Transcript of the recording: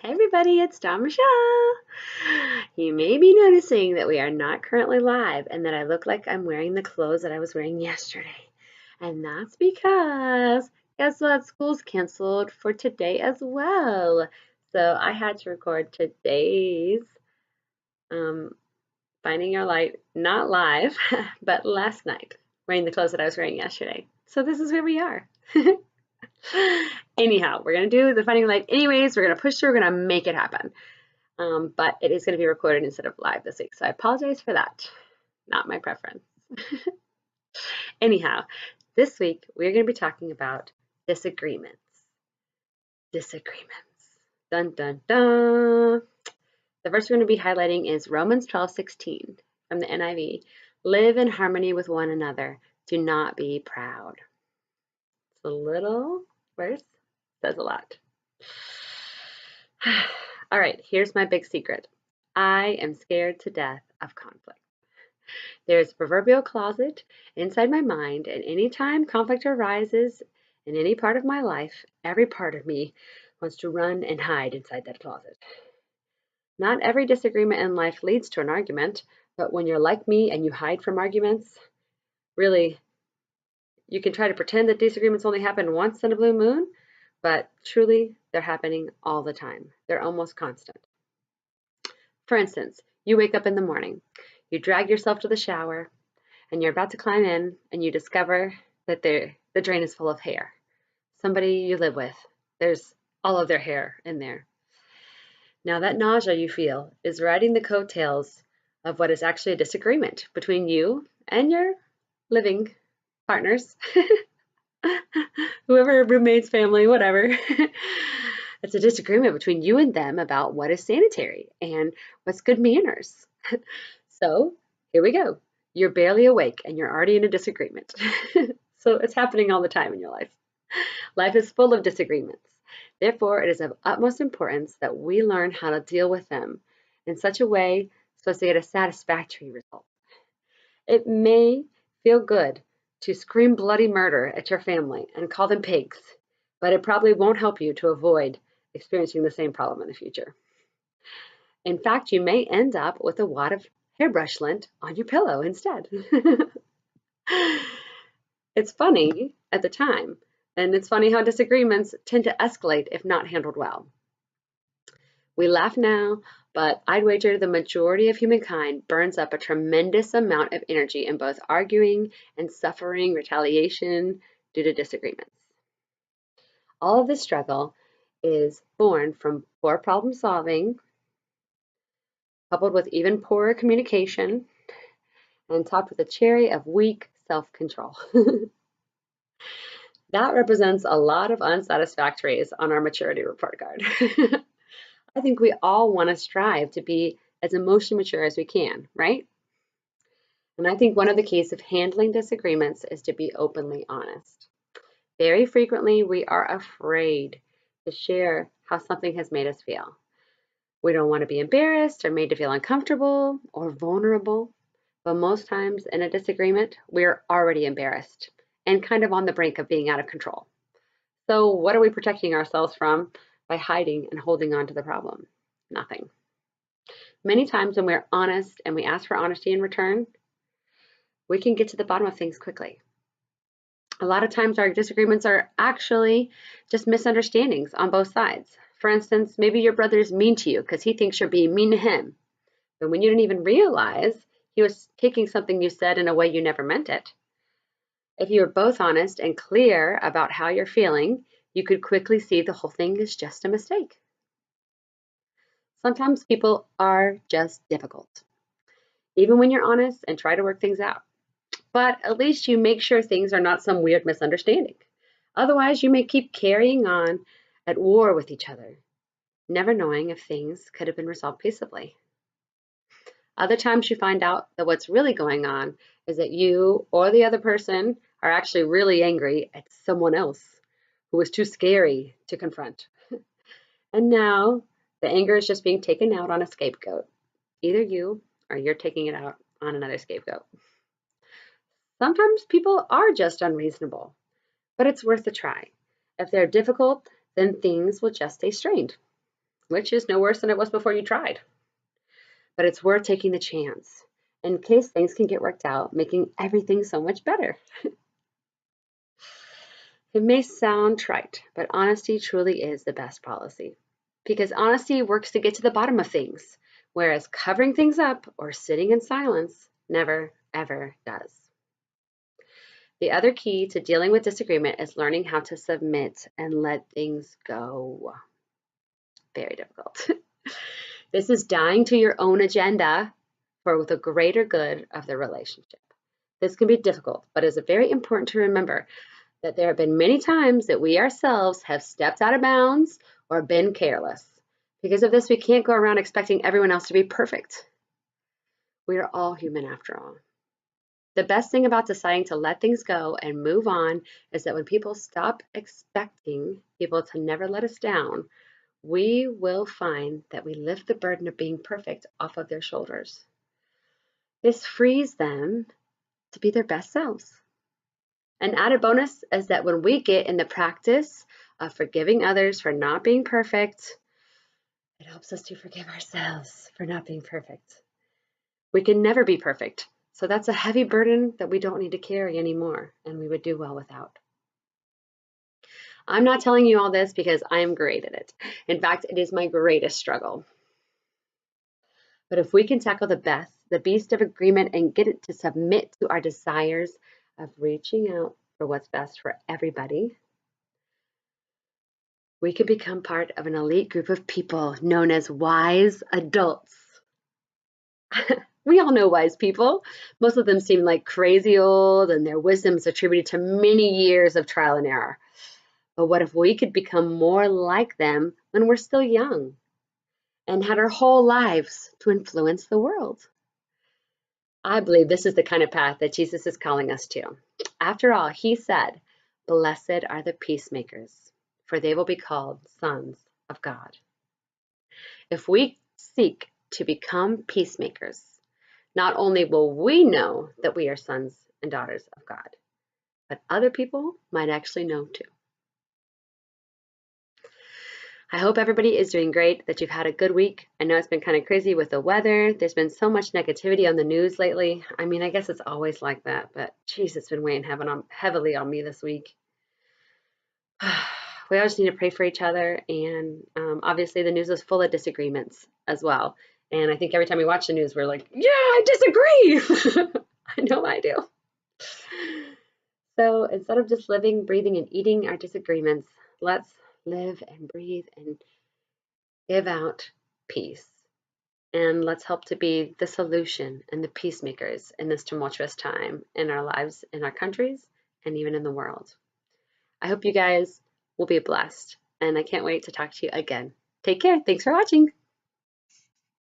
Hey everybody, it's Dom Michelle. You may be noticing that we are not currently live and that I look like I'm wearing the clothes that I was wearing yesterday. And that's because, guess what? School's canceled for today as well. So I had to record today's Finding Your Light, not live, but last night, wearing the clothes that I was wearing yesterday. So this is where we are. Anyhow, we're going to do the Finding Light anyways. We're going to push through. We're going to make it happen. But it is going to be recorded instead of live this week. So I apologize for that. Not my preference. Anyhow, this week we're going to be talking about disagreements. Disagreements. Dun, dun, dun. The verse we're going to be highlighting is Romans 12:16 from the NIV. Live in harmony with one another. Do not be proud. It's a little verse, says a lot. All right, here's my big secret. I am scared to death of conflict. There's a proverbial closet inside my mind, and anytime conflict arises in any part of my life, every part of me wants to run and hide inside that closet. Not every disagreement in life leads to an argument, but when you're like me and you hide from arguments, really, you can try to pretend that disagreements only happen once in a blue moon, but truly, they're happening all the time. They're almost constant. For instance, you wake up in the morning, you drag yourself to the shower, and you're about to climb in, and you discover that the drain is full of hair. Somebody you live with, there's all of their hair in there. Now that nausea you feel is riding the coattails of what is actually a disagreement between you and your living partners, whoever, roommates, family, whatever. It's a disagreement between you and them about what is sanitary and what's good manners. So here we go. You're barely awake and you're already in a disagreement. So it's happening all the time in your life. Life is full of disagreements. Therefore, it is of utmost importance that we learn how to deal with them in such a way so as to get a satisfactory result. It may feel good to scream bloody murder at your family and call them pigs, but it probably won't help you to avoid experiencing the same problem in the future. In fact, you may end up with a wad of hairbrush lint on your pillow instead. It's funny at the time, and it's funny how disagreements tend to escalate if not handled well. We laugh now, but I'd wager the majority of humankind burns up a tremendous amount of energy in both arguing and suffering retaliation due to disagreements. All of this struggle is born from poor problem solving, coupled with even poorer communication, and topped with a cherry of weak self-control. That represents a lot of unsatisfactories on our maturity report card. I think we all want to strive to be as emotionally mature as we can, right? And I think one of the keys of handling disagreements is to be openly honest. Very frequently, we are afraid to share how something has made us feel. We don't want to be embarrassed or made to feel uncomfortable or vulnerable, but most times in a disagreement, we're already embarrassed and kind of on the brink of being out of control. So what are we protecting ourselves from by hiding and holding on to the problem? Nothing. Many times when we're honest and we ask for honesty in return, we can get to the bottom of things quickly. A lot of times our disagreements are actually just misunderstandings on both sides. For instance, maybe your brother is mean to you because he thinks you're being mean to him. But when you didn't even realize he was taking something you said in a way you never meant it. If you were both honest and clear about how you're feeling, you could quickly see the whole thing is just a mistake. Sometimes people are just difficult, even when you're honest and try to work things out. But at least you make sure things are not some weird misunderstanding. Otherwise, you may keep carrying on at war with each other, never knowing if things could have been resolved peaceably. Other times you find out that what's really going on is that you or the other person are actually really angry at someone else who was too scary to confront. And now the anger is just being taken out on a scapegoat. Either you or you're taking it out on another scapegoat. Sometimes people are just unreasonable, but it's worth a try. If they're difficult, then things will just stay strained. which is no worse than it was before you tried. But it's worth taking the chance in case things can get worked out, making everything so much better. It may sound trite, but honesty truly is the best policy because honesty works to get to the bottom of things, whereas covering things up or sitting in silence never, ever does. The other key to dealing with disagreement is learning how to submit and let things go. Very difficult. This is dying to your own agenda for the greater good of the relationship. This can be difficult, but it's very important to remember that there have been many times that we ourselves have stepped out of bounds or been careless. Because of this, we can't go around expecting everyone else to be perfect. We are all human after all. The best thing about deciding to let things go and move on is that when people stop expecting people to never let us down, we will find that we lift the burden of being perfect off of their shoulders. This frees them to be their best selves. An added bonus is that when we get in the practice of forgiving others for not being perfect, it helps us to forgive ourselves for not being perfect. We can never be perfect, so that's a heavy burden that we don't need to carry anymore, and we would do well without. I'm not telling you all this because I am great at it. In fact, it is my greatest struggle. But if we can tackle the beast of agreement and get it to submit to our desires of reaching out for what's best for everybody, we can become part of an elite group of people known as wise adults. We all know wise people. Most of them seem like crazy old, and their wisdom is attributed to many years of trial and error. But what if we could become more like them when we're still young and had our whole lives to influence the world? I believe this is the kind of path that Jesus is calling us to. After all, he said, "Blessed are the peacemakers, for they will be called sons of God." If we seek to become peacemakers, not only will we know that we are sons and daughters of God, but other people might actually know too. I hope everybody is doing great, that you've had a good week. I know it's been kind of crazy with the weather. There's been so much negativity on the news lately. I mean, I guess it's always like that, but geez, it's been weighing heavily on me this week. We all just need to pray for each other, and obviously the news is full of disagreements as well. And I think every time we watch the news, we're like, yeah, I disagree. I know I do. So instead of just living, breathing, and eating our disagreements, let's live and breathe and give out peace. And let's help to be the solution and the peacemakers in this tumultuous time in our lives, in our countries, and even in the world. I hope you guys will be blessed, and I can't wait to talk to you again. Take care. Thanks for watching.